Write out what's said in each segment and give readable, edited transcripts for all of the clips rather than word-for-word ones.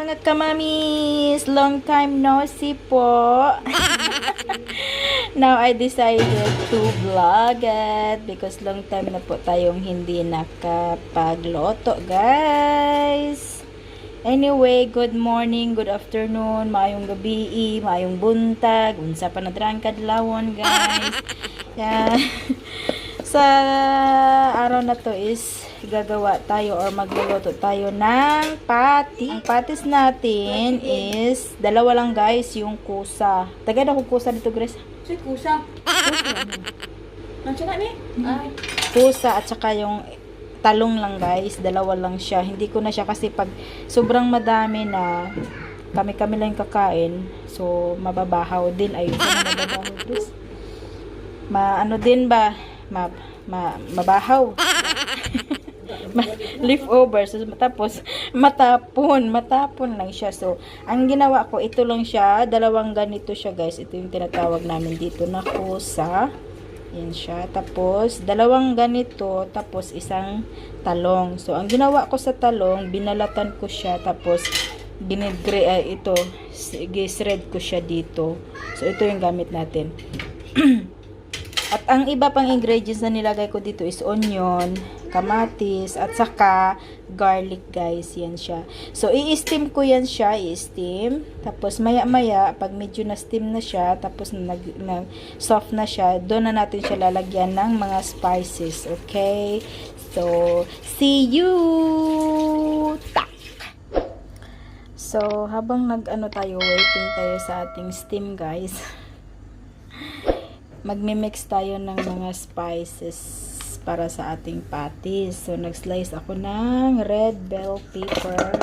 mga ka-Mommies! Long time no see po! Now I decided to vlog it because long time na po tayong hindi nakapagloto, guys! Anyway, good morning, good afternoon, maayong gabi, maayong buntag, unsa pa na drang kadlawon, guys! Yeah. Sa araw na to is gagawa tayo or magluluto tayo ng patty. Ang patis natin is dalawa lang, guys, yung kusa. Tagad ako kusa dito, Grace. Si kusa. Nandiyan na ni? Ay. Kusa at saka yung talong lang, guys. Dalawa lang siya. Hindi ko na siya kasi pag sobrang madami na kami lang kakain. So, mababahaw din. Ayun, mababahaw, Grace. Ano din ba? Mabahaw. Leftovers. Tapos, matapon lang siya. So, ang ginawa ko, ito lang siya. Dalawang ganito siya, guys. Ito yung tinatawag namin dito na kusa. Yan siya. Tapos, dalawang ganito. Tapos, isang talong. So, ang ginawa ko sa talong, binalatan ko siya. Tapos, gisred ko siya dito. So, ito yung gamit natin. At ang iba pang ingredients na nilagay ko dito is onion, kamatis, at saka garlic, guys. Yan siya. So, i-steam ko yan siya. I-steam. Tapos, maya-maya, pag medyo na-steam na siya, tapos soft na siya, doon na natin siya lalagyan ng mga spices. Okay? So, see you! Tak! So, habang waiting tayo sa ating steam, guys, magmi-mix tayo ng mga spices para sa ating patties. So, nag-slice ako ng red bell pepper.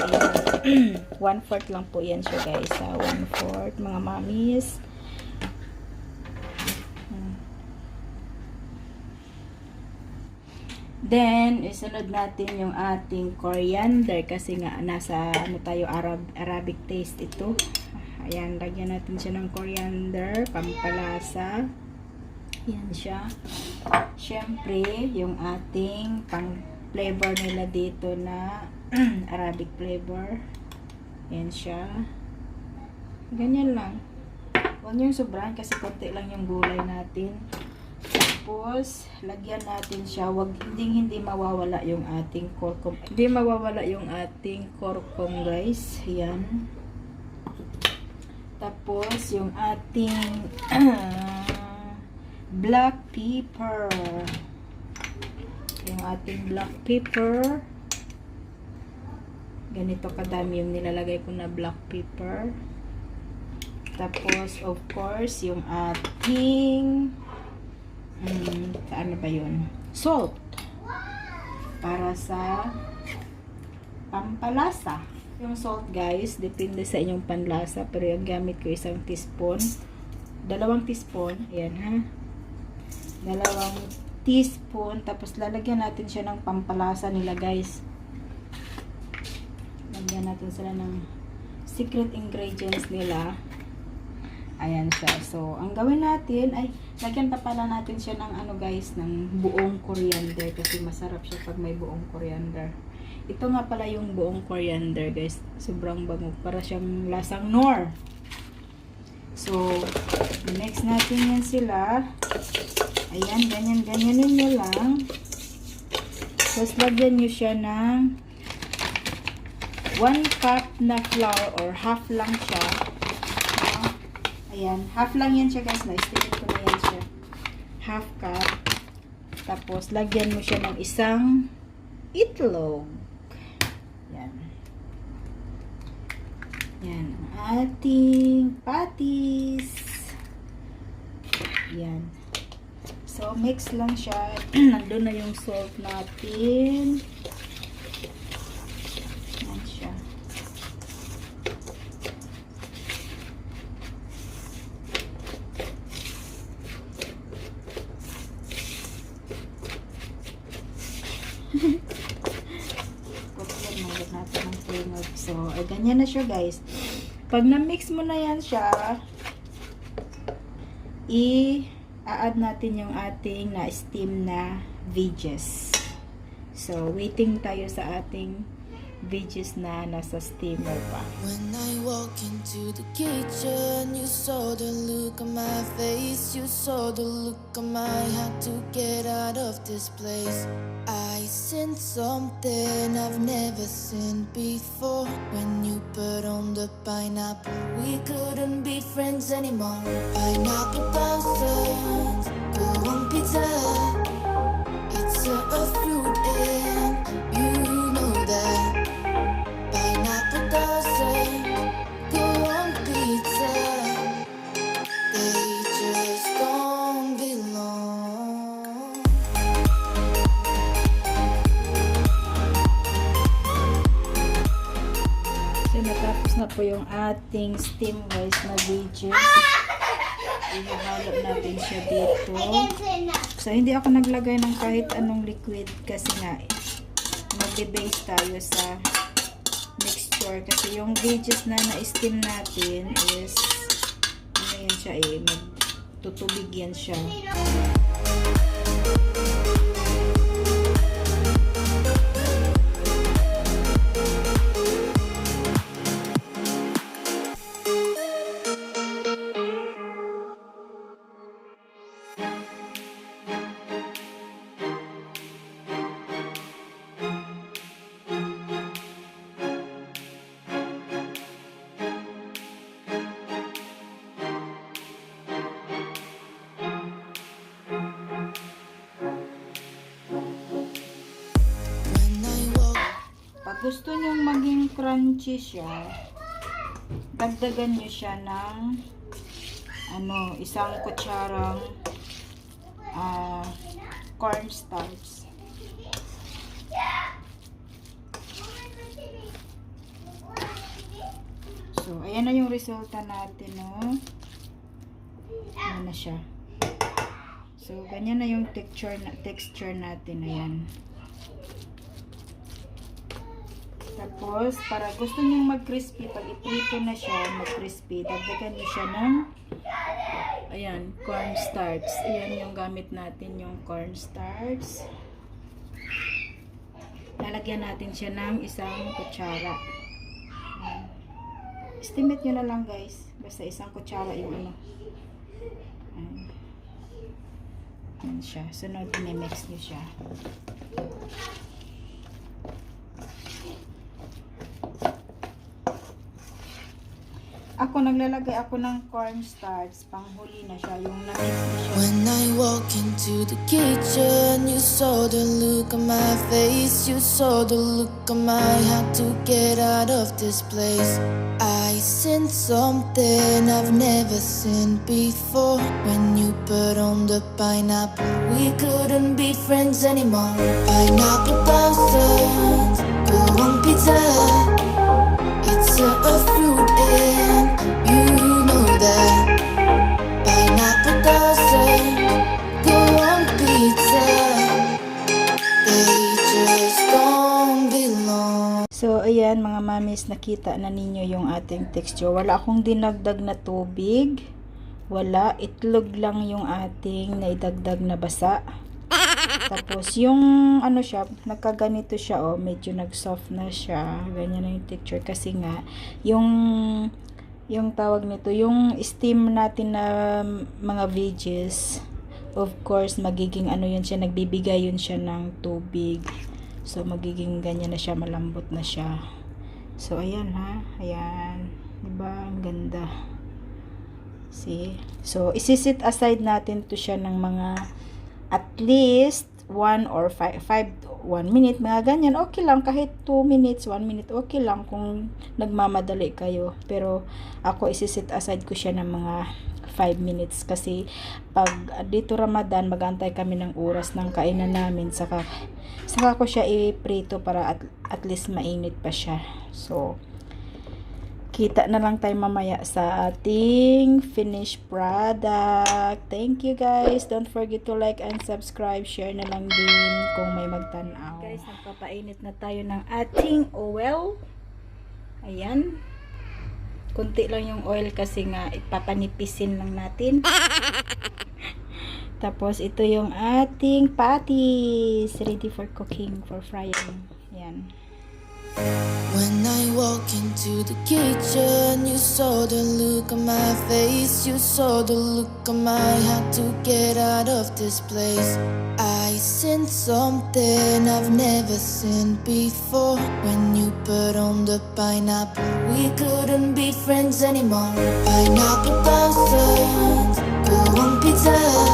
1/4 lang po yan siya, guys. 1/4, mga mommies. Then, isunod natin yung ating coriander kasi nga nasa Arabic taste ito. Ayan, lagyan natin siya ng coriander, pampalasa. Yan siya. Siyempre, yung ating pang flavor nila dito na Arabic flavor. Yan siya. Ganyan lang. Huwag niyong sobrahan kasi konti lang yung gulay natin. Tapos, lagyan natin siya. Hindi mawawala yung ating korkom. Hindi mawawala yung ating korkom, guys. Yan. Tapos, yung ating black pepper. Yung ating black pepper. Ganito kadami yung nilalagay ko na black pepper. Tapos, of course, yung ating ano ba yun? Salt. Para sa pampalasa. Yung salt, guys, depende sa inyong panlasa. Pero yung gamit ko 1 teaspoon. 2 teaspoon. Ayan, ha? 2 teaspoon. Tapos, lalagyan natin siya ng pampalasa nila, guys. Lagyan natin sila ng secret ingredients nila. Ayan siya. So, ang gawin natin ay lagyan pa pala natin siya ng guys, ng buong coriander kasi masarap siya pag may buong coriander. Ito nga pala yung buong coriander, guys. Sobrang bango. Para siyang lasang Knorr. So, mix natin yan sila. Ayan, ganyanin nyo lang. Tapos, lagyan nyo siya ng 1 cup na flour or half lang siya. Ayan, half lang yan siya, guys. Na-estimate ko na yan siya. Half cup. Tapos, lagyan mo siya ng isang itlog. Yan. Yan. Ating patties. Yan. So, mix lang siya. Nandun na yung salt natin. Yan siya. So, ganyan na siya, guys. Pag na-mix mo na yan siya, i-add natin yung ating na-steam na veggies. So, waiting tayo sa ating veggies na nasa steamer pa. When I walk into the kitchen, you saw the look on my face, you saw the look on my had to get out of this place. I seen something I've never seen before. When you put on the pineapple, we couldn't be friends anymore. Pineapple thousands, go on pizza. It's a fruit and you know that. Pineapple doesn't go on pizza. They just don't belong. So, natapos na po yung ating steam guys na veggies. Ihalo natin siya dito. So, hindi ako naglagay ng kahit anong liquid kasi nga, magbe-base tayo sa mixture. Kasi yung veggies na na-steam natin is, ano yan siya magtutubig yan siya. Gusto nyong maging crunchy siya, dagdagan nyo siya ng isang kutsarang cornstarch. So, ayan na yung resulta natin, no? Ayan na siya. So, ganyan na yung texture natin, ayan. Tapos, para gusto nyong mag-crispy, pag iprito na siya, mag-crispy, dagdagan nyo siya ng, ayan, cornstarch. Ayan yung gamit natin, yung cornstarch. Lalagyan natin siya ng isang kutsara. Ayan. Estimate nyo na lang guys, basta isang kutsara yung ano. Ayan. Ayan siya. Sunod, i-mix nyo siya. Ako, naglalagay ako ng cornstarch. Panghuli na siya. Yung na-mix na siya. When I walk into the kitchen, you saw the look on my face, you saw the look on my had to get out of this place. I seen something I've never seen before. When you put on the pineapple, we couldn't be friends anymore. Pineapple thousands, go on pizza. It's a fruit and you know that. Pineapple doesn't go on pizza. They just don't belong. So, ayan mga mommies, nakita na ninyo yung ating texture. Wala akong dinagdag na tubig. Wala. Itlog lang yung ating naidagdag na basa. Tapos, yung ano siya, nagkaganito siya, medyo nag-soft na siya. Ganyan na yung texture. Kasi nga, yung tawag nito, yung steam natin na mga veggies, of course, magiging ano yun siya, nagbibigay yun siya ng tubig. So, magiging ganyan na siya, malambot na siya. So, ayan ha. Ayan. Diba? Ang ganda. See? So, isisit aside natin to siya ng mga at least 1 or 1 minute, mga ganyan, okay lang, kahit 2 minutes, 1 minute, okay lang kung nagmamadali kayo. Pero ako, isisit aside ko siya ng mga 5 minutes kasi pag dito Ramadan, magantay kami ng oras ng kainan namin, saka ko siya i-prito para at least mainit pa siya. So, kita na lang tayo mamaya sa ating finished product. Thank you guys. Don't forget to like and subscribe. Share na lang din kung may magtanaw. Guys, nagpapainit na tayo ng ating oil. Ayan. Kunti lang yung oil kasi nga ipapanipisin lang natin. Tapos ito yung ating patties. Ready for cooking, for frying. Ayan. When I walk into the kitchen, you saw the look on my face. You saw the look on my had to get out of this place. I seen something I've never seen before. When you put on the pineapple, we couldn't be friends anymore. Pineapple thousands, go on pizza.